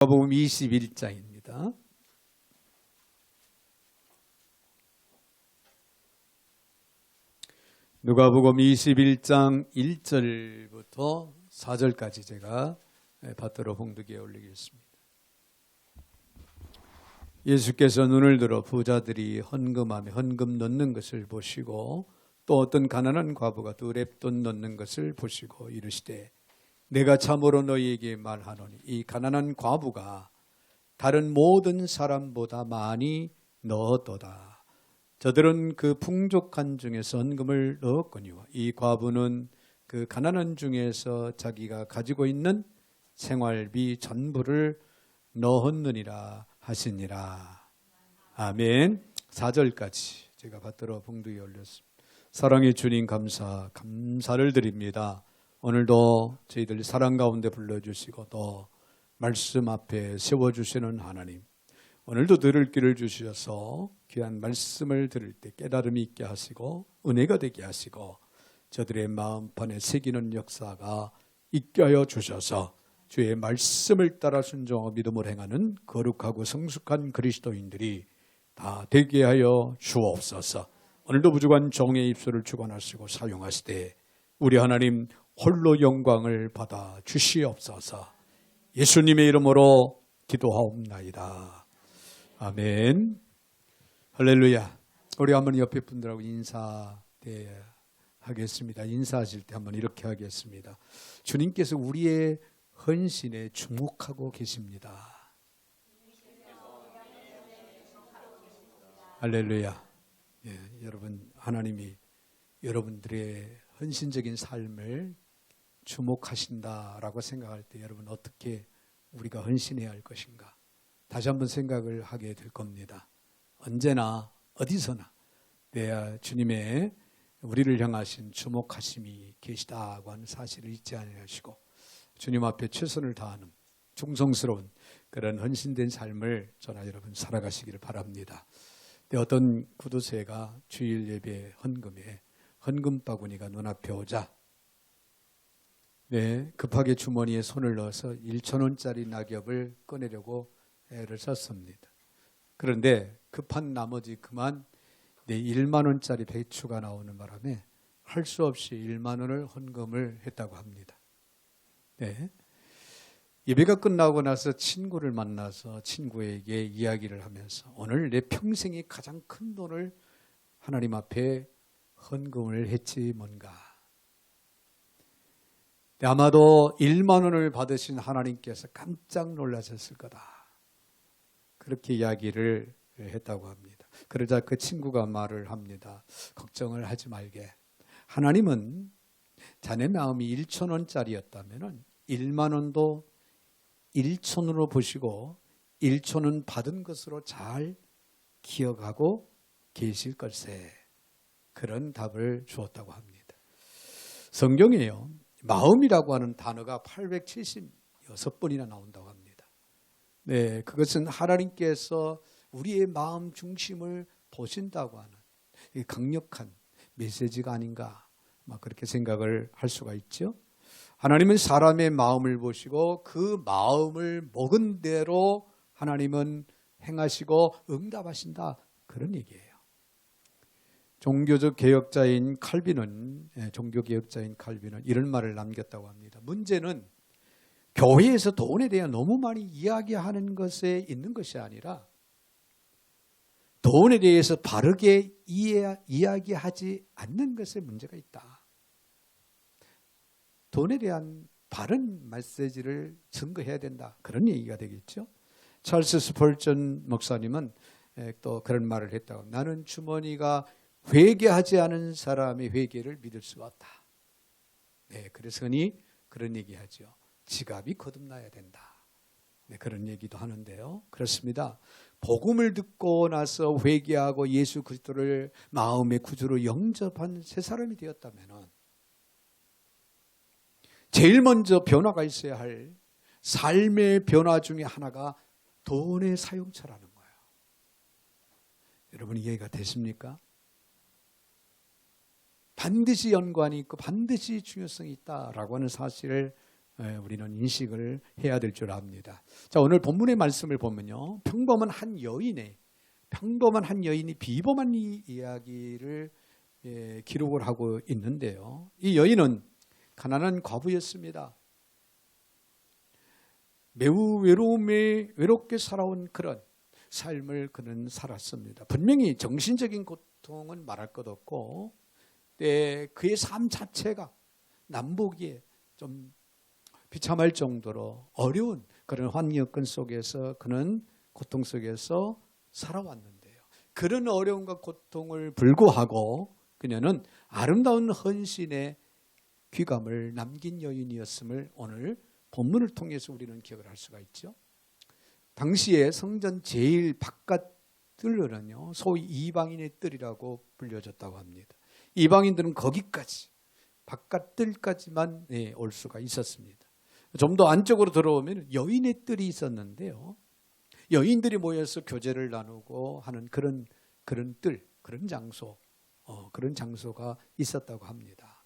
누가복음 21장입니다. 누가복음 21장 1절부터 4절까지 제가 받들어 봉독에 올리겠습니다. 예수께서 눈을 들어 부자들이 헌금함에 헌금 넣는 것을 보시고 또 어떤 가난한 과부가 두 렙돈 넣는 것을 보시고 이르시되 내가 참으로 너희에게 말하노니 이 가난한 과부가 다른 모든 사람보다 많이 넣었도다. 저들은 그 풍족한 중에서 헌금을 넣었거니와 이 과부는 그 가난한 중에서 자기가 가지고 있는 생활비 전부를 넣었느니라 하시니라. 아멘. 4절까지 제가 받들어 봉독에 올렸습니다. 사랑의 주님 감사를 드립니다. 오늘도 저희들 사랑 가운데 불러주시고 또 말씀 앞에 세워주시는 하나님, 오늘도 들을 길을 주셔서 귀한 말씀을 들을 때 깨달음이 있게 하시고 은혜가 되게 하시고 저들의 마음판에 새기는 역사가 있게 하여 주셔서 주의 말씀을 따라 순종하고 믿음을 행하는 거룩하고 성숙한 그리스도인들이 다 되게 하여 주옵소서. 오늘도 부족한 종의 입술을 주관하시고 사용하시되 우리 하나님 홀로 영광을 받아 주시옵소서. 예수님의 이름으로 기도하옵나이다. 아멘. 할렐루야. 우리 한번 옆에 분들하고 인사하겠습니다. 인사하실 때 한번 이렇게 하겠습니다. 주님께서 우리의 헌신에 주목하고 계십니다. 할렐루야. 예, 여러분, 하나님이 여러분들의 헌신적인 삶을 주목하신다라고 생각할 때 여러분 어떻게 우리가 헌신해야 할 것인가? 다시 한번 생각을 하게 될 겁니다. 언제나 어디서나 내 주님의 우리를 향하신 주목하심이 계시다고 하는 사실을 잊지 아니하시고 주님 앞에 최선을 다하는 충성스러운 그런 헌신된 삶을 저나 여러분 살아가시기를 바랍니다. 어떤 구두쇠가 주일 예배 헌금에 헌금 바구니가 눈앞에 오자 급하게 주머니에 손을 넣어서 1,000원짜리 낙엽을 꺼내려고 애를 썼습니다. 그런데 급한 나머지 그만 1만 원짜리 배추가 나오는 바람에 할 수 없이 1만 원을 헌금을 했다고 합니다. 예배가 끝나고 나서 친구를 만나서 친구에게 이야기를 하면서 오늘 내 평생의 가장 큰 돈을 하나님 앞에 헌금을 했지 뭔가. 아마도 1만 원을 받으신 하나님께서 깜짝 놀라셨을 거다. 그렇게 이야기를 했다고 합니다. 그러자 그 친구가 말을 합니다. 걱정을 하지 말게. 하나님은 자네 마음이 1,000원짜리였다면 1만 원도 1,000원으로 보시고 1,000원 받은 것으로 잘 기억하고 계실 걸세. 그런 답을 주었다고 합니다. 성경에요. 마음이라고 하는 단어가 876번이나 나온다고 합니다. 그것은 하나님께서 우리의 마음 중심을 보신다고 하는 강력한 메시지가 아닌가 그렇게 생각을 할 수가 있죠. 하나님은 사람의 마음을 보시고 그 마음을 먹은 대로 하나님은 행하시고 응답하신다. 그런 얘기예요. 종교적 개혁자인 칼빈은 이런 말을 남겼다고 합니다. 문제는 교회에서 돈에 대해 너무 많이 이야기하는 것에 있는 것이 아니라 돈에 대해서 바르게 이야기하지 않는 것에 문제가 있다. 돈에 대한 바른 메시지를 증거해야 된다. 그런 얘기가 되겠죠. 찰스 스펄전 목사님은 또 그런 말을 했다고 합니다. 나는 주머니가 회개하지 않은 사람의 회개를 믿을 수가 없다. 그래서 흔히 그런 얘기하죠. 지갑이 거듭나야 된다. 그런 얘기도 하는데요. 그렇습니다. 복음을 듣고 나서 회개하고 예수 그리스도를 마음의 구주로 영접한 새 사람이 되었다면 제일 먼저 변화가 있어야 할 삶의 변화 중에 하나가 돈의 사용처라는 거예요. 여러분 이해가 되십니까? 반드시 연관이 있고 반드시 중요성이 있다라고 하는 사실을 우리는 인식을 해야 될 줄 압니다. 자, 오늘 본문의 말씀을 보면요, 평범한 한 여인이 비범한 이야기를 기록을 하고 있는데요. 이 여인은 가난한 과부였습니다. 매우 외롭게 살아온 그런 삶을 그는 살았습니다. 분명히 정신적인 고통은 말할 것 없고, 그의 삶 자체가 남보기에 좀 비참할 정도로 어려운 그런 환경권 속에서 그는 고통 속에서 살아왔는데요. 그런 어려움과 고통을 불구하고 그녀는 아름다운 헌신의 귀감을 남긴 여인이었음을 오늘 본문을 통해서 우리는 기억을 할 수가 있죠. 당시에 성전 제일 바깥 뜰로는요, 소위 이방인의 뜰이라고 불려졌다고 합니다. 이방인들은 거기까지 바깥 뜰까지만 올 수가 있었습니다. 좀 더 안쪽으로 들어오면 여인의 뜰이 있었는데요, 여인들이 모여서 교제를 나누고 하는 그런 뜰, 그런 장소가 있었다고 합니다.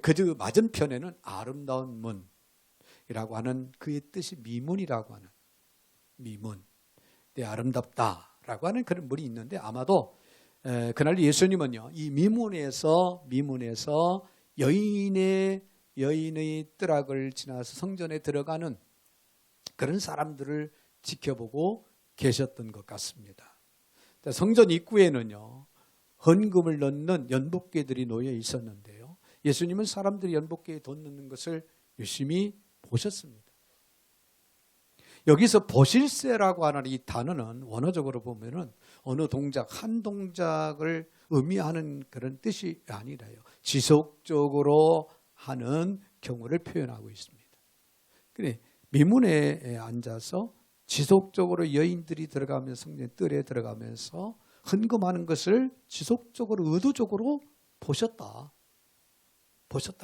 그 맞은편에는 아름다운 문이라고 하는, 그의 뜻이 미문이라고 하는, 미문, 아름답다라고 하는 그런 문이 있는데, 아마도 그날 예수님은요, 이 미문에서 여인의 뜰악을 지나서 성전에 들어가는 그런 사람들을 지켜보고 계셨던 것 같습니다. 성전 입구에는요, 헌금을 넣는 연복궤들이 놓여 있었는데요, 예수님은 사람들이 연복궤에 돈 넣는 것을 유심히 보셨습니다. 여기서 보실세라고 하는 이 단어는 원어적으로 보면은 어느 동작, 한 동작을 의미하는 그런 뜻이 아니라요, 지속적으로 하는 경우를 표현하고 있습니다. 그래, 미문에 앉아서 지속적으로 여인들이 들어가면서 성전 뜰에 들어가면서 헌금하는 것을 지속적으로 의도적으로 보셨다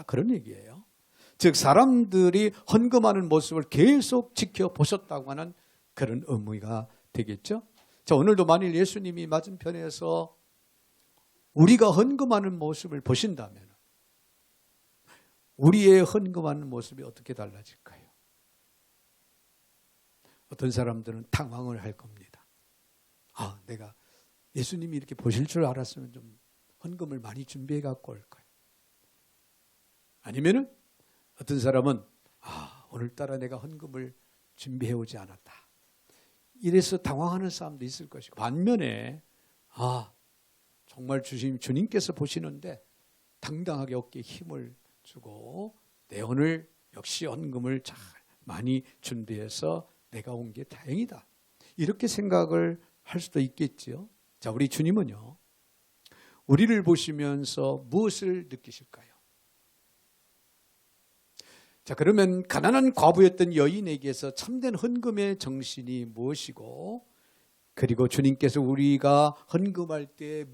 그런 얘기예요. 즉 사람들이 헌금하는 모습을 계속 지켜보셨다고 하는 그런 의미가 되겠죠. 자, 오늘도 만일 예수님이 맞은편에서 우리가 헌금하는 모습을 보신다면 우리의 헌금하는 모습이 어떻게 달라질까요? 어떤 사람들은 당황을 할 겁니다. 내가 예수님이 이렇게 보실 줄 알았으면 좀 헌금을 많이 준비해 갖고 올 거예요. 아니면은 어떤 사람은 오늘따라 내가 헌금을 준비해 오지 않았다, 이래서 당황하는 사람도 있을 것이고, 반면에 정말 주님께서 보시는데 당당하게 어깨에 힘을 주고 내 오늘 역시 헌금을 잘 많이 준비해서 내가 온 게 다행이다, 이렇게 생각을 할 수도 있겠지요. 자, 우리 주님은요, 우리를 보시면서 무엇을 느끼실까요? 자, 그러면 가난한 과부였던 여인에게서 참된 헌금의 정신이 무엇이고, 그리고 주님께서 우리가 헌금할 때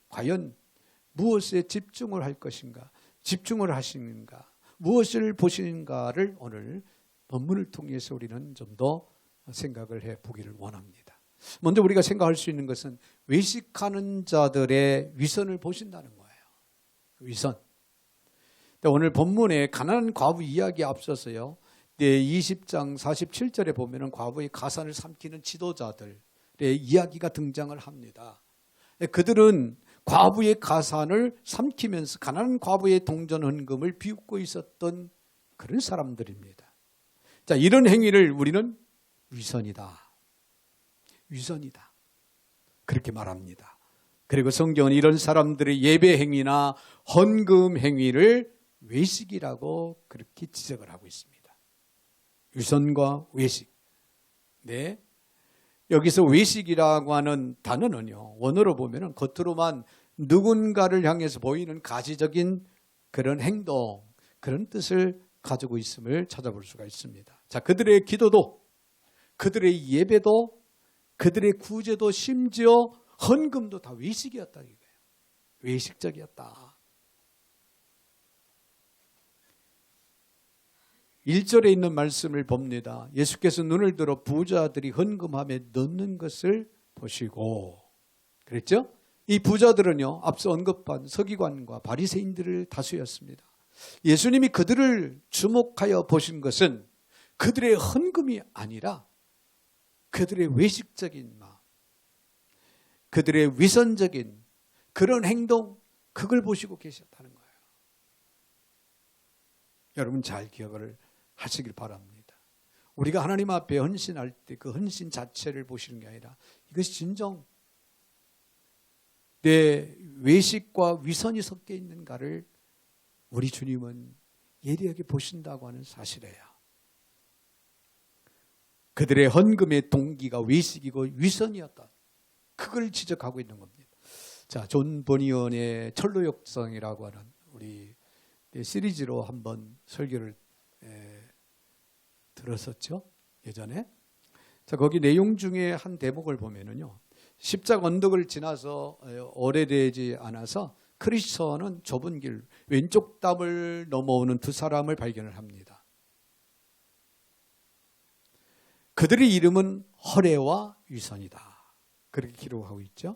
과연 무엇에 집중을 할 것인가, 집중을 하시는가, 무엇을 보시는가를 오늘 본문을 통해서 우리는 좀 더 생각을 해 보기를 원합니다. 먼저 우리가 생각할 수 있는 것은 외식하는 자들의 위선을 보신다는 거예요. 위선. 오늘 본문에 가난한 과부 이야기에 앞서서요, 20장 47절에 보면은 과부의 가산을 삼키는 지도자들의 이야기가 등장을 합니다. 그들은 과부의 가산을 삼키면서 가난한 과부의 동전 헌금을 비웃고 있었던 그런 사람들입니다. 자, 이런 행위를 우리는 위선이다, 그렇게 말합니다. 그리고 성경은 이런 사람들의 예배 행위나 헌금 행위를 외식이라고 그렇게 지적을 하고 있습니다. 위선과 외식. 네. 여기서 외식이라고 하는 단어는요, 원어로 보면은 겉으로만 누군가를 향해서 보이는 가시적인 그런 행동, 그런 뜻을 가지고 있음을 찾아볼 수가 있습니다. 자, 그들의 기도도, 그들의 예배도, 그들의 구제도, 심지어 헌금도 다 외식이었다 이거예요. 외식적이었다. 1절에 있는 말씀을 봅니다. 예수께서 눈을 들어 부자들이 헌금함에 넣는 것을 보시고, 그랬죠? 이 부자들은요, 앞서 언급한 서기관과 바리새인들을 다수였습니다. 예수님이 그들을 주목하여 보신 것은 그들의 헌금이 아니라 그들의 외식적인 마음, 그들의 위선적인 그런 행동, 그걸 보시고 계셨다는 거예요. 여러분 잘 기억을 하시길 바랍니다. 우리가 하나님 앞에 헌신할 때 그 헌신 자체를 보시는 게 아니라 이것이 진정 내 외식과 위선이 섞여 있는가를 우리 주님은 예리하게 보신다고 하는 사실이에요. 그들의 헌금의 동기가 외식이고 위선이었다. 그걸 지적하고 있는 겁니다. 자, 존 버니언의 철로역성이라고 하는 우리 시리즈로 한번 설교를 들었었죠. 예전에. 자, 거기 내용 중에 한 대목을 보면은요. 십자가 언덕을 지나서 오래되지 않아서 크리스천은 좁은 길, 왼쪽 담을 넘어오는 두 사람을 발견을 합니다. 그들의 이름은 허례와 위선이다. 그렇게 기록하고 있죠.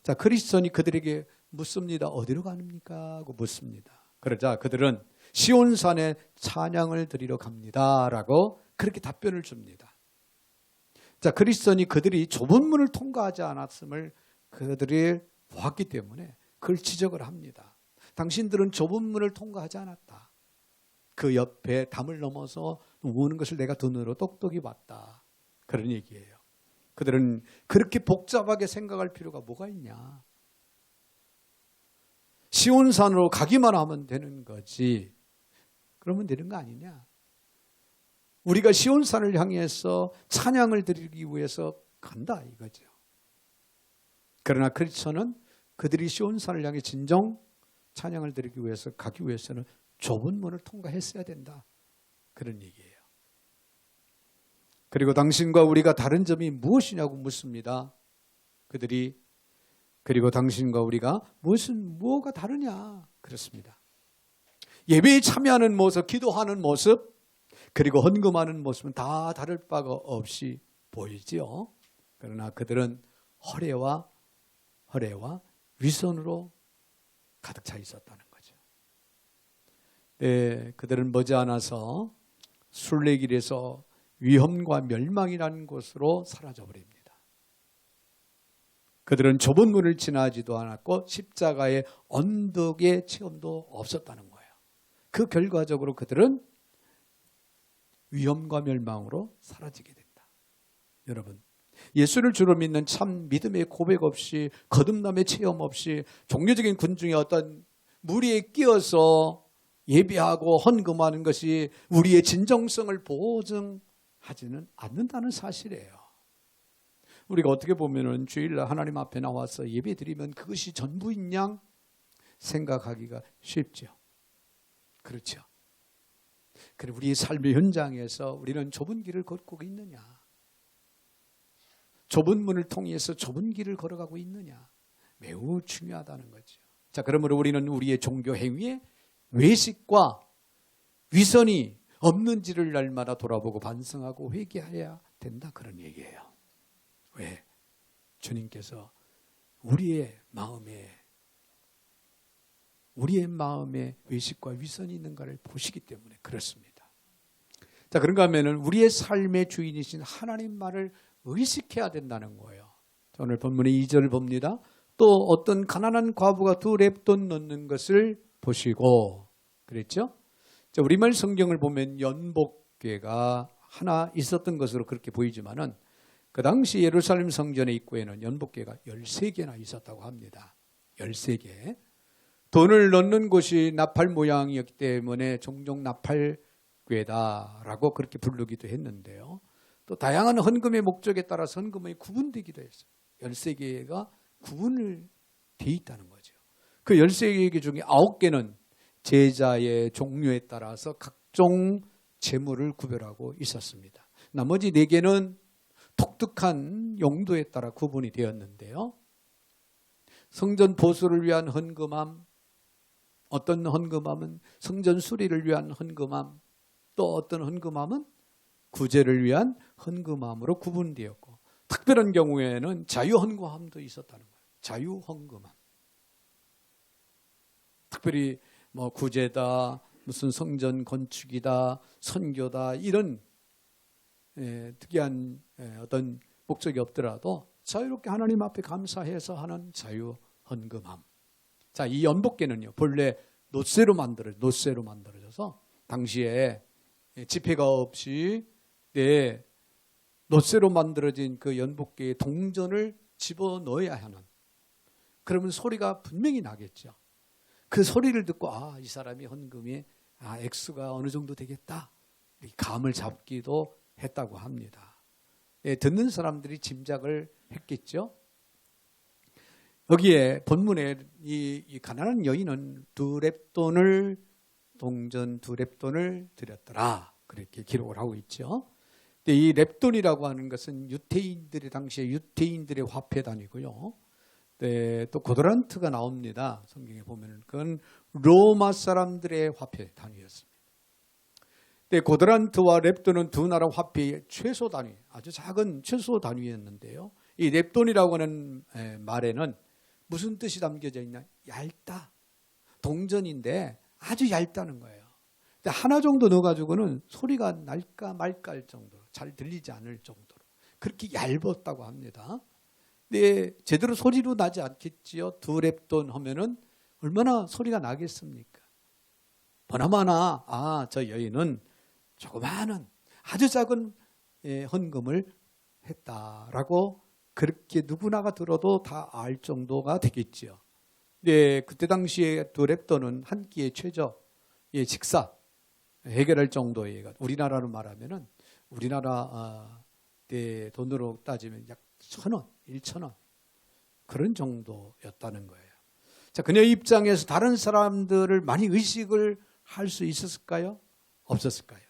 자, 크리스천이 그들에게 묻습니다. 어디로 가십니까? 하고 묻습니다. 그러자 그들은 시온산에 찬양을 드리러 갑니다. 라고 그렇게 답변을 줍니다. 자, 크리스천이 그들이 좁은 문을 통과하지 않았음을 그들이 보았기 때문에 그걸 지적을 합니다. 당신들은 좁은 문을 통과하지 않았다. 그 옆에 담을 넘어서 오는 것을 내가 눈으로 똑똑히 봤다. 그런 얘기예요. 그들은 그렇게 복잡하게 생각할 필요가 뭐가 있냐. 시온산으로 가기만 하면 되는 거지. 그러면 되는 거 아니냐. 우리가 시온산을 향해서 찬양을 드리기 위해서 간다 이거죠. 그러나 크리스천은 그들이 시온산을 향해 진정 찬양을 드리기 위해서 가기 위해서는 좁은 문을 통과했어야 된다. 그런 얘기예요. 그리고 당신과 우리가 다른 점이 무엇이냐고 묻습니다. 그들이 그리고 당신과 우리가 뭐가 다르냐 그렇습니다. 예배에 참여하는 모습, 기도하는 모습, 그리고 헌금하는 모습은 다 다를 바가 없이 보이지요. 그러나 그들은 허례와 위선으로 가득 차 있었다는 거죠. 네, 그들은 머지않아서 순례길에서 위험과 멸망이라는 곳으로 사라져버립니다. 그들은 좁은 문을 지나지도 않았고 십자가의 언덕의 체험도 없었다는 거예요. 그 결과적으로 그들은 위험과 멸망으로 사라지게 된다. 여러분, 예수를 주로 믿는 참 믿음의 고백 없이 거듭남의 체험 없이 종교적인 군중의 어떤 무리에 끼어서 예배하고 헌금하는 것이 우리의 진정성을 보증하지는 않는다는 사실이에요. 우리가 어떻게 보면은 주일날 하나님 앞에 나와서 예배 드리면 그것이 전부인 양 생각하기가 쉽죠. 그렇죠. 그리고 우리의 삶의 현장에서 우리는 좁은 길을 걷고 있느냐? 좁은 문을 통해서 좁은 길을 걸어가고 있느냐? 매우 중요하다는 거죠. 자, 그러므로 우리는 우리의 종교 행위에 외식과 위선이 없는지를 날마다 돌아보고 반성하고 회개해야 된다. 그런 얘기예요. 왜? 주님께서 우리의 마음에 외식과 위선이 있는가를 보시기 때문에 그렇습니다. 자, 그런가 하면은 우리의 삶의 주인이신 하나님 말을 의식해야 된다는 거예요. 오늘 본문의 2절을 봅니다. 또 어떤 가난한 과부가 2렙돈 넣는 것을 보시고 그랬죠? 자, 우리말 성경을 보면 연복궤가 하나 있었던 것으로 그렇게 보이지만은 그 당시 예루살렘 성전의 입구에는 연복궤가 13개나 있었다고 합니다. 13개. 돈을 넣는 곳이 나팔 모양이었기 때문에 종종 나팔궤다라고 그렇게 부르기도 했는데요. 또 다양한 헌금의 목적에 따라서 헌금이 구분되기도 했어요. 13개가 구분을 돼 있다는 거죠. 그 13개 중에 9개는 제자의 종류에 따라서 각종 재물을 구별하고 있었습니다. 나머지 4개는 독특한 용도에 따라 구분이 되었는데요. 성전 보수를 위한 헌금함, 어떤 헌금함은 성전 수리를 위한 헌금함, 또 어떤 헌금함은 구제를 위한 헌금함으로 구분되었고, 특별한 경우에는 자유헌금함도 있었다는 거예요. 자유헌금함. 특별히 구제다, 무슨 성전 건축이다, 선교다 이런 특이한 어떤 목적이 없더라도 자유롭게 하나님 앞에 감사해서 하는 자유 헌금함. 자, 이 연복계는요 본래 노쇠로 만들어져서 당시에 지폐가 없이 노쇠로 만들어진 그 연복계에 동전을 집어넣어야 하는, 그러면 소리가 분명히 나겠죠. 그 소리를 듣고 이 사람이 헌금이 액수가 어느 정도 되겠다, 감을 잡기도 했다고 합니다. 듣는 사람들이 짐작을 했겠죠. 여기에 본문에 이 가난한 여인은 동전 2렙돈을 드렸더라, 그렇게 기록을 하고 있죠. 근데 이 렙돈이라고 하는 것은 당시에 유태인들의 화폐 단위고요. 또 고드란트가 나옵니다. 성경에 보면은 그건 로마 사람들의 화폐 단위였습니다. 고드란트와 렙돈은 두 나라 화폐의 최소 단위, 아주 작은 최소 단위였는데요. 이 렙돈이라고 하는 말에는 무슨 뜻이 담겨져 있냐? 얇다. 동전인데 아주 얇다는 거예요. 하나 정도 넣어가지고는 소리가 날까 말까 할 정도로, 잘 들리지 않을 정도로 그렇게 얇았다고 합니다. 근데 제대로 소리로 나지 않겠지요. 2렙돈 하면은 얼마나 소리가 나겠습니까? 보나마나 저 여인은 조그마한 아주 작은 헌금을 했다라고 그렇게 누구나가 들어도 다 알 정도가 되겠지요. 네, 그때 당시에 2렙돈은 한 끼의 최저 식사 해결할 정도의, 우리나라로 말하면은 우리나라 돈으로 따지면 약 1,000원, 1,000원 그런 정도였다는 거예요. 자, 그녀의 입장에서 다른 사람들을 많이 의식을 할 수 있었을까요? 없었을까요?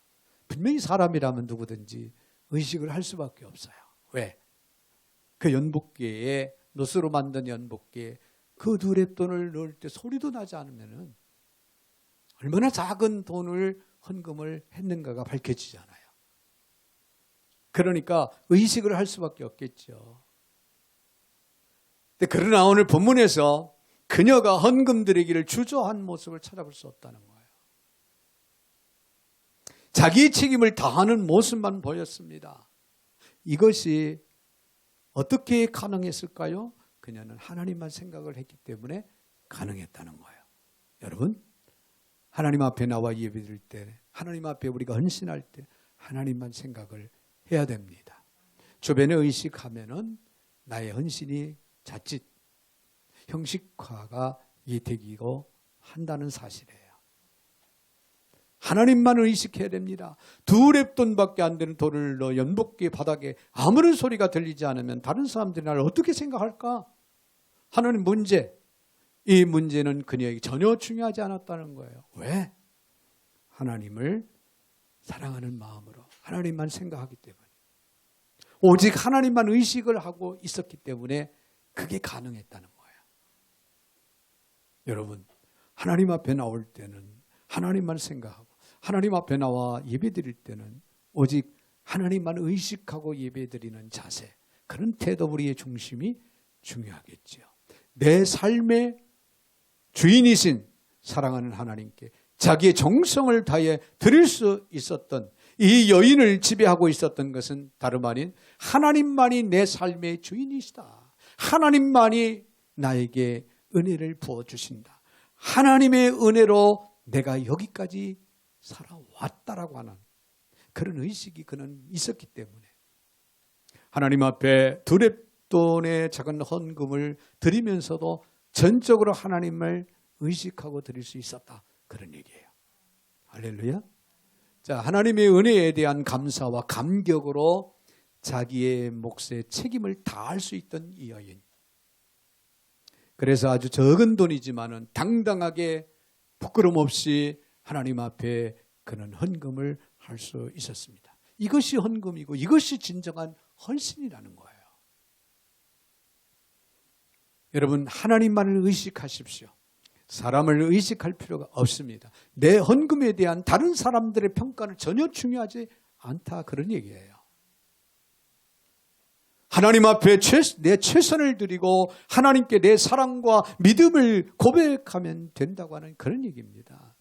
분명히 사람이라면 누구든지 의식을 할 수밖에 없어요. 왜? 그 연복계에, 노스로 만든 연복계에 그 2렙돈을 넣을 때 소리도 나지 않으면은 얼마나 작은 돈을 헌금을 했는가가 밝혀지잖아요. 그러니까 의식을 할 수밖에 없겠죠. 그러나 오늘 본문에서 그녀가 헌금 드리기를 주저한 모습을 찾아볼 수 없다는 거예요. 자기의 책임을 다하는 모습만 보였습니다. 이것이 어떻게 가능했을까요? 그녀는 하나님만 생각을 했기 때문에 가능했다는 거예요. 여러분, 하나님 앞에 나와 예배드릴 때, 하나님 앞에 우리가 헌신할 때 하나님만 생각을 해야 됩니다. 주변에 의식하면은 나의 헌신이 자칫 형식화가 되기도 한다는 사실이에요. 하나님만 의식해야 됩니다. 2렙돈밖에 안 되는 돈을 넣어 연복계 바닥에 아무런 소리가 들리지 않으면 다른 사람들이 나를 어떻게 생각할까 하는 문제, 이 문제는 그녀에게 전혀 중요하지 않았다는 거예요. 왜? 하나님을 사랑하는 마음으로 하나님만 생각하기 때문에, 오직 하나님만 의식을 하고 있었기 때문에 그게 가능했다는 거예요. 여러분, 하나님 앞에 나올 때는 하나님만 생각하고 하나님 앞에 나와 예배드릴 때는 오직 하나님만 의식하고 예배드리는 자세, 그런 태도, 우리의 중심이 중요하겠죠. 내 삶의 주인이신 사랑하는 하나님께 자기의 정성을 다해 드릴 수 있었던 이 여인을 지배하고 있었던 것은 다름 아닌 하나님만이 내 삶의 주인이시다. 하나님만이 나에게 은혜를 부어주신다. 하나님의 은혜로 내가 여기까지 살아왔다라고 하는 그런 의식이 그는 있었기 때문에 하나님 앞에 2렙돈의 작은 헌금을 드리면서도 전적으로 하나님을 의식하고 드릴 수 있었다, 그런 얘기예요. 할렐루야. 자, 하나님의 은혜에 대한 감사와 감격으로 자기의 몫의 책임을 다할 수 있던 이 여인. 그래서 아주 적은 돈이지만은 당당하게 부끄럼 없이 하나님 앞에 그는 헌금을 할 수 있었습니다. 이것이 헌금이고 이것이 진정한 헌신이라는 거예요. 여러분, 하나님만을 의식하십시오. 사람을 의식할 필요가 없습니다. 내 헌금에 대한 다른 사람들의 평가는 전혀 중요하지 않다, 그런 얘기예요. 하나님 앞에 내 최선을 드리고 하나님께 내 사랑과 믿음을 고백하면 된다고 하는 그런 얘기입니다.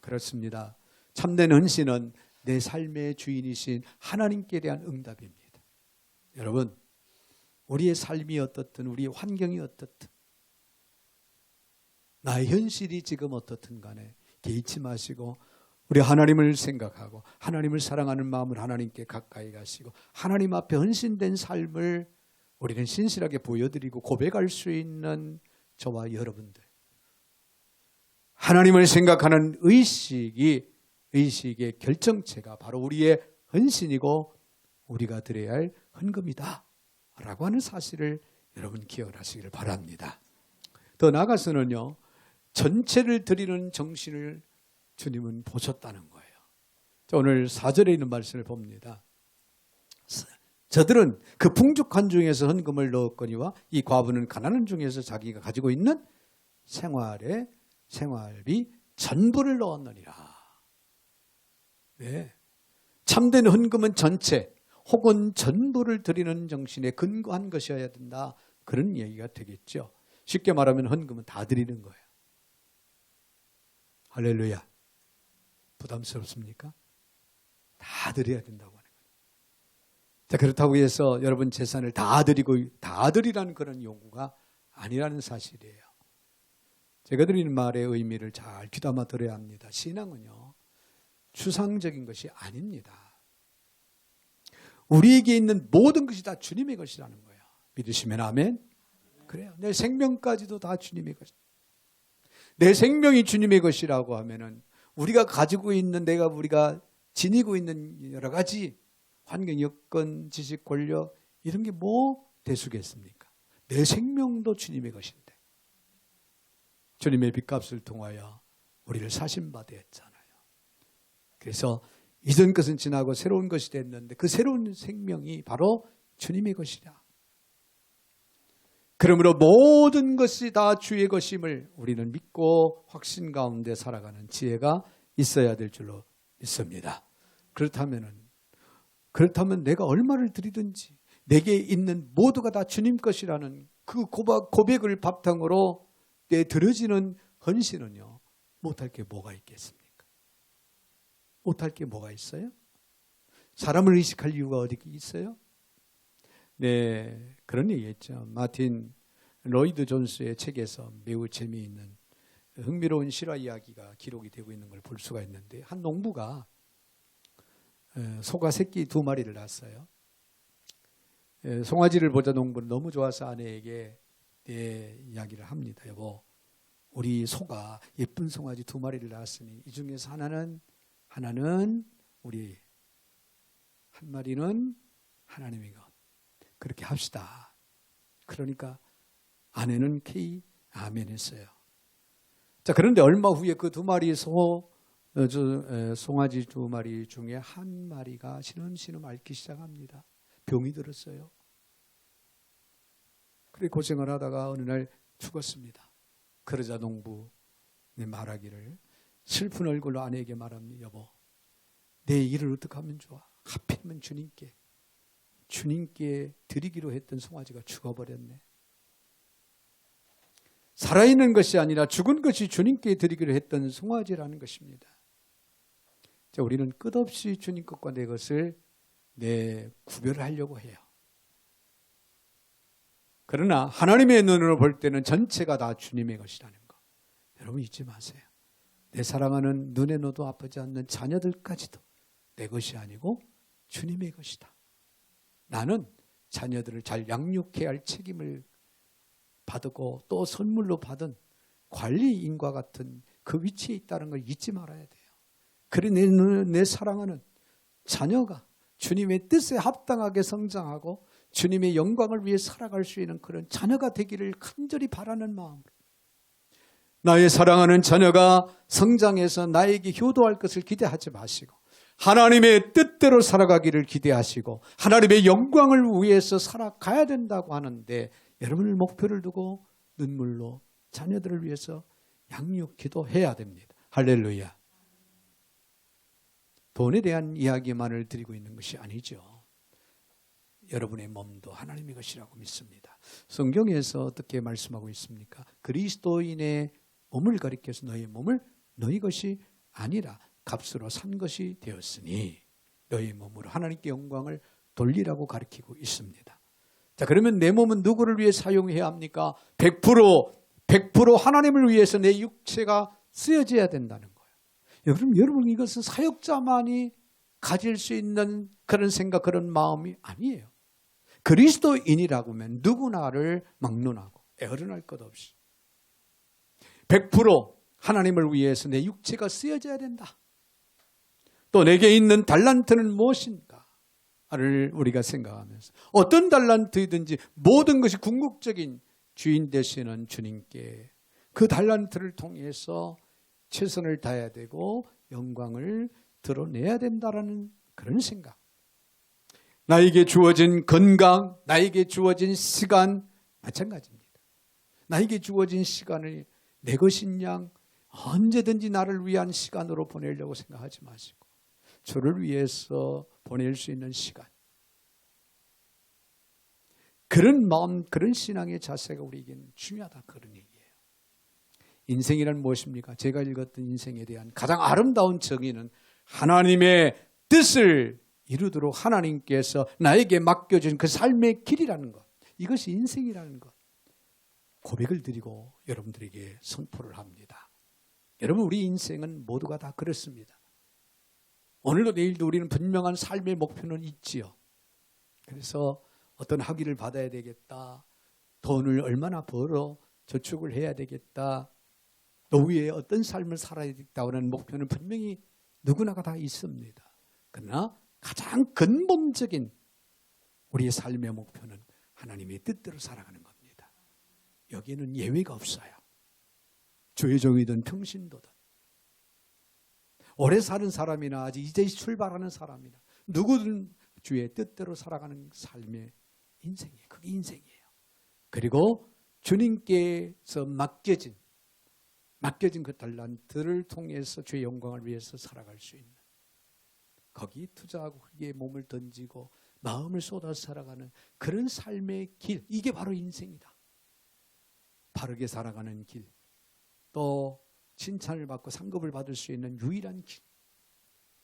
그렇습니다. 참된 헌신은 내 삶의 주인이신 하나님께 대한 응답입니다. 여러분, 우리의 삶이 어떻든 우리의 환경이 어떻든 나의 현실이 지금 어떻든 간에 개의치 마시고 우리 하나님을 생각하고 하나님을 사랑하는 마음을 하나님께 가까이 가시고 하나님 앞에 헌신된 삶을 우리는 신실하게 보여드리고 고백할 수 있는 저와 여러분들, 하나님을 생각하는 의식의 결정체가 바로 우리의 헌신이고 우리가 드려야 할 헌금이다 라고 하는 사실을 여러분 기억을 하시기를 바랍니다. 더 나아가서는요, 전체를 드리는 정신을 주님은 보셨다는 거예요. 오늘 4절에 있는 말씀을 봅니다. 저들은 그 풍족한 중에서 헌금을 넣었거니와 이 과부는 가난한 중에서 자기가 가지고 있는 생활비 전부를 넣었느니라. 네. 참된 헌금은 전체 혹은 전부를 드리는 정신에 근거한 것이어야 된다. 그런 얘기가 되겠죠. 쉽게 말하면 헌금은 다 드리는 거예요. 할렐루야. 부담스럽습니까? 다 드려야 된다고 하는 거예요. 자, 그렇다고 해서 여러분 재산을 다 드리라는 그런 요구가 아니라는 사실이에요. 제가 드리는 말의 의미를 잘 귀담아 들어야 합니다. 신앙은요, 추상적인 것이 아닙니다. 우리에게 있는 모든 것이 다 주님의 것이라는 거예요. 믿으시면 아멘? 그래요. 내 생명까지도 다 주님의 것입니다. 내 생명이 주님의 것이라고 하면은 우리가 가지고 있는 우리가 지니고 있는 여러 가지 환경, 여건, 지식, 권력 이런 게 뭐 대수겠습니까? 내 생명도 주님의 것인데 주님의 빚값을 통하여 우리를 사심받게 했잖아요. 그래서 이전 것은 지나고 새로운 것이 됐는데 그 새로운 생명이 바로 주님의 것이라. 그러므로 모든 것이 다 주의 것임을 우리는 믿고 확신 가운데 살아가는 지혜가 있어야 될 줄로 믿습니다. 그렇다면 내가 얼마를 드리든지 내게 있는 모두가 다 주님 것이라는 그 고백을 바탕으로 내 들어지는 헌신은요, 못할 게 뭐가 있겠습니까? 못할 게 뭐가 있어요? 사람을 의식할 이유가 어디 있어요? 네, 그런 얘기했죠. 마틴 로이드 존스의 책에서 매우 재미있는 흥미로운 실화 이야기가 기록이 되고 있는 걸 볼 수가 있는데, 한 농부가 소가 새끼 2마리를 낳았어요. 송아지를 보자 농부는 너무 좋아서 아내에게 이야기를 합니다. 여보, 우리 소가 예쁜 송아지 2마리를 낳았으니 이 중에서 하나는 우리, 한 마리는 하나님의 것. 그렇게 합시다. 그러니까 아내는 K 아멘 했어요. 자, 그런데 얼마 후에 그 2마리 송아지 2마리 중에 한 마리가 신음신음 앓기 시작합니다. 병이 들었어요. 그래 고생을 하다가 어느 날 죽었습니다. 그러자 농부는 말하기를, 슬픈 얼굴로 아내에게 말합니다. 여보, 내 일을 어떻게 하면 좋아? 하필이면 주님께 드리기로 했던 송아지가 죽어버렸네. 살아있는 것이 아니라 죽은 것이 주님께 드리기로 했던 송아지라는 것입니다. 자, 우리는 끝없이 주님 것과 내 것을 구별하려고 해요. 그러나 하나님의 눈으로 볼 때는 전체가 다 주님의 것이라는 거 여러분 잊지 마세요. 내 사랑하는 눈에 넣어도 아프지 않는 자녀들까지도 내 것이 아니고 주님의 것이다. 나는 자녀들을 잘 양육해야 할 책임을 받고 또 선물로 받은 관리인과 같은 그 위치에 있다는 걸 잊지 말아야 돼요. 그래 내 사랑하는 자녀가 주님의 뜻에 합당하게 성장하고 주님의 영광을 위해 살아갈 수 있는 그런 자녀가 되기를 간절히 바라는 마음으로, 나의 사랑하는 자녀가 성장해서 나에게 효도할 것을 기대하지 마시고 하나님의 뜻대로 살아가기를 기대하시고 하나님의 영광을 위해서 살아가야 된다고 하는데, 여러분을 목표를 두고 눈물로 자녀들을 위해서 양육 기도해야 됩니다. 할렐루야. 돈에 대한 이야기만을 드리고 있는 것이 아니죠. 여러분의 몸도 하나님의 것이라고 믿습니다. 성경에서 어떻게 말씀하고 있습니까? 그리스도인의 몸을 가리켜서 너희 몸을 너희 것이 아니라 값으로 산 것이 되었으니 너희 몸으로 하나님께 영광을 돌리라고 가르치고 있습니다. 자, 그러면 내 몸은 누구를 위해 사용해야 합니까? 100% 하나님을 위해서 내 육체가 쓰여져야 된다는 거예요. 그럼 여러분, 이것은 사역자만이 가질 수 있는 그런 생각, 그런 마음이 아니에요. 그리스도인이라고 하면 누구나를 막론하고 애어른할 것 없이 100% 하나님을 위해서 내 육체가 쓰여져야 된다. 또 내게 있는 달란트는 무엇인가를 우리가 생각하면서 어떤 달란트이든지 모든 것이 궁극적인 주인 되시는 주님께 그 달란트를 통해서 최선을 다해야 되고 영광을 드러내야 된다라는 그런 생각. 나에게 주어진 건강, 나에게 주어진 시간 마찬가지입니다. 나에게 주어진 시간을 내 것인 양 언제든지 나를 위한 시간으로 보내려고 생각하지 마시고 주를 위해서 보낼 수 있는 시간. 그런 마음, 그런 신앙의 자세가 우리에게는 중요하다, 그런 얘기예요. 인생이란 무엇입니까? 제가 읽었던 인생에 대한 가장 아름다운 정의는 하나님의 뜻을 이루도록 하나님께서 나에게 맡겨준 그 삶의 길이라는 것, 이것이 인생이라는 것, 고백을 드리고 여러분들에게 선포를 합니다. 여러분, 우리 인생은 모두가 다 그렇습니다. 오늘도 내일도 우리는 분명한 삶의 목표는 있지요. 그래서 어떤 학위를 받아야 되겠다, 돈을 얼마나 벌어 저축을 해야 되겠다, 노후에 어떤 삶을 살아야 되겠다는 목표는 분명히 누구나가 다 있습니다. 그러나 가장 근본적인 우리의 삶의 목표는 하나님의 뜻대로 살아가는 겁니다. 여기에는 예외가 없어요. 주의 종이든 평신도든 오래 사는 사람이나 아직 이제 출발하는 사람이나 누구든 주의 뜻대로 살아가는 삶의 인생이에요. 그게 인생이에요. 그리고 주님께서 맡겨진 그 달란트를 통해서 주의 영광을 위해서 살아갈 수 있는, 거기 투자하고 거기에 몸을 던지고 마음을 쏟아서 살아가는 그런 삶의 길, 이게 바로 인생이다. 바르게 살아가는 길, 또 칭찬을 받고 상급을 받을 수 있는 유일한 길,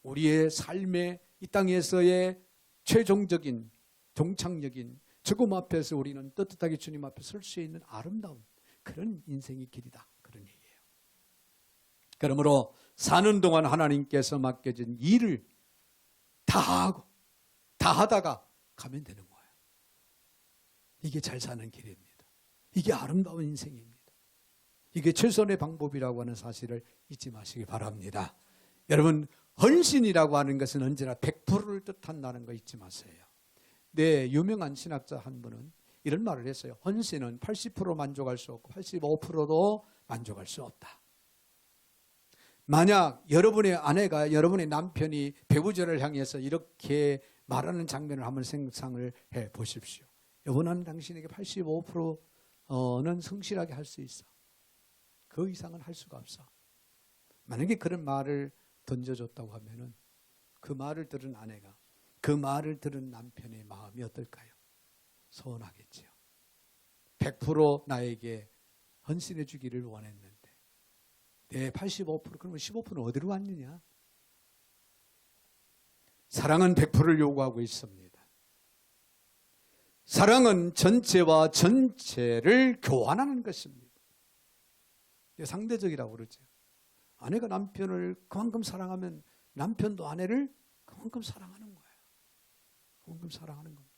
우리의 삶의 이 땅에서의 최종적인 종착역인 죽음 앞에서 우리는 떳떳하게 주님 앞에 설 수 있는 아름다운 그런 인생의 길이다, 그런 얘기예요. 그러므로 사는 동안 하나님께서 맡겨진 일을 다 하고 다 하다가 가면 되는 거예요. 이게 잘 사는 길입니다. 이게 아름다운 인생입니다. 이게 최선의 방법이라고 하는 사실을 잊지 마시기 바랍니다. 여러분, 헌신이라고 하는 것은 언제나 100%를 뜻한다는 거 잊지 마세요. 네, 유명한 신학자 한 분은 이런 말을 했어요. 헌신은 80% 만족할 수 없고 85%도 만족할 수 없다. 만약 여러분의 아내가, 여러분의 남편이 배우자를 향해서 이렇게 말하는 장면을 한번 상상을 해 보십시오. 여보는 당신에게 85%는 성실하게 할 수 있어. 그 이상은 할 수가 없어. 만약에 그런 말을 던져줬다고 하면은 그 말을 들은 아내가, 그 말을 들은 남편의 마음이 어떨까요? 서운하겠지요. 100% 나에게 헌신해 주기를 원했는데 내 85%, 그러면 15%는 어디로 왔느냐? 사랑은 100%를 요구하고 있습니다. 사랑은 전체와 전체를 교환하는 것입니다. 상대적이라고 그러죠. 아내가 남편을 그만큼 사랑하면 남편도 아내를 그만큼 사랑하는 거예요. 그만큼 사랑하는 겁니다.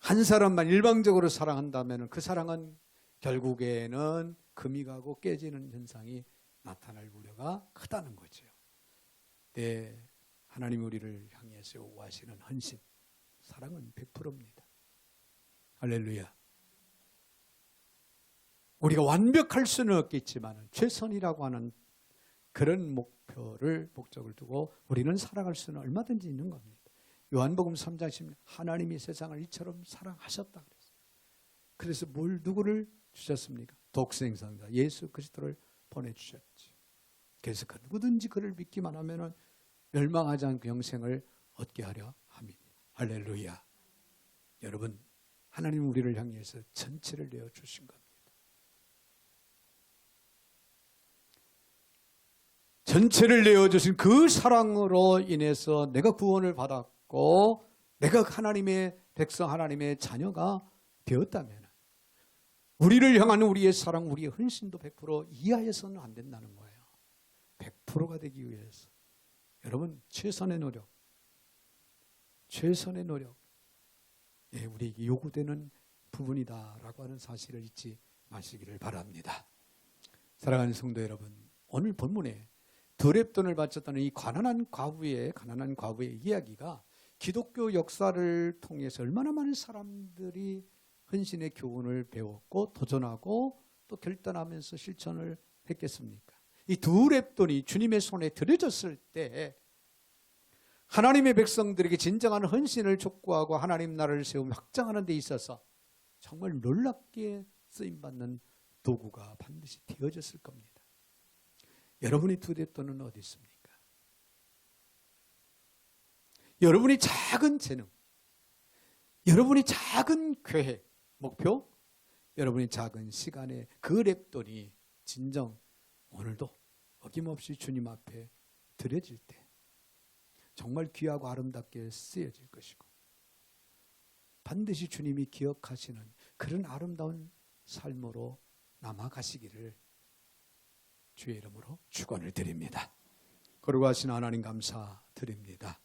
한 사람만 일방적으로 사랑한다면 그 사랑은 결국에는 금이 가고 깨지는 현상이 나타날 우려가 크다는 거죠. 네, 하나님 우리를 향해서 요구하시는 헌신, 사랑은 100%입니다. 할렐루야. 우리가 완벽할 수는 없겠지만 최선이라고 하는 그런 목적을 두고 우리는 살아갈 수는 얼마든지 있는 겁니다. 요한복음 3장 10절, 하나님이 세상을 이처럼 사랑하셨다 그랬어요. 그래서 누구를 주셨습니까? 독생성자 예수 그리스도를 보내주셨지. 그래서 누구든지 그를 믿기만 하면은 멸망하지 않고 영생을 얻게 하려 함이니. 할렐루야. 여러분, 하나님 우리를 향해서 전체를 내어 주신 겁니다. 전체를 내어주신 그 사랑으로 인해서 내가 구원을 받았고 내가 하나님의 백성, 하나님의 자녀가 되었다면 우리를 향한 우리의 사랑, 우리의 헌신도 100% 이하에서는 안 된다는 거예요. 100%가 되기 위해서 여러분 최선의 노력, 예, 우리에게 요구되는 부분이다라고 하는 사실을 잊지 마시기를 바랍니다. 사랑하는 성도 여러분, 오늘 본문에 드렙돈을 바쳤다는 이 가난한 과부의 이야기가 기독교 역사를 통해서 얼마나 많은 사람들이 헌신의 교훈을 배웠고 도전하고 또 결단하면서 실천을 했겠습니까? 이 드렙돈이 주님의 손에 들여졌을 때 하나님의 백성들에게 진정한 헌신을 촉구하고 하나님 나라를 세우며 확장하는 데 있어서 정말 놀랍게 쓰임받는 도구가 반드시 되어졌을 겁니다. 여러분의 드렙돈은 어디 있습니까? 여러분의 작은 재능, 여러분의 작은 계획, 목표, 여러분의 작은 시간에 그 랩돈이 진정 오늘도 어김없이 주님 앞에 드려질 때 정말 귀하고 아름답게 쓰여질 것이고 반드시 주님이 기억하시는 그런 아름다운 삶으로 남아가시기를 주의 이름으로 축원을 드립니다. 거룩하신 하나님 감사드립니다.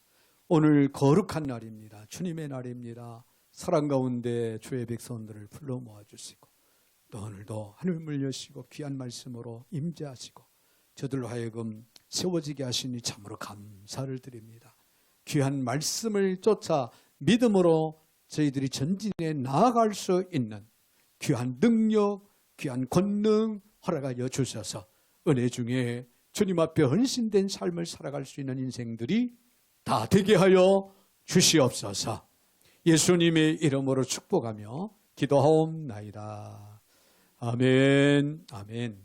오늘 거룩한 날입니다. 주님의 날입니다. 사랑 가운데 주의 백성들을 불러 모아주시고 또 오늘도 하늘을 여시고 귀한 말씀으로 임재하시고 저들로 하여금 세워지게 하시니 참으로 감사를 드립니다. 귀한 말씀을 쫓아 믿음으로 저희들이 전진해 나아갈 수 있는 귀한 능력, 귀한 권능 허락하여 주셔서 은혜 중에 주님 앞에 헌신된 삶을 살아갈 수 있는 인생들이 다 되게 하여 주시옵소서. 예수님의 이름으로 축복하며 기도하옵나이다. 아멘. 아멘.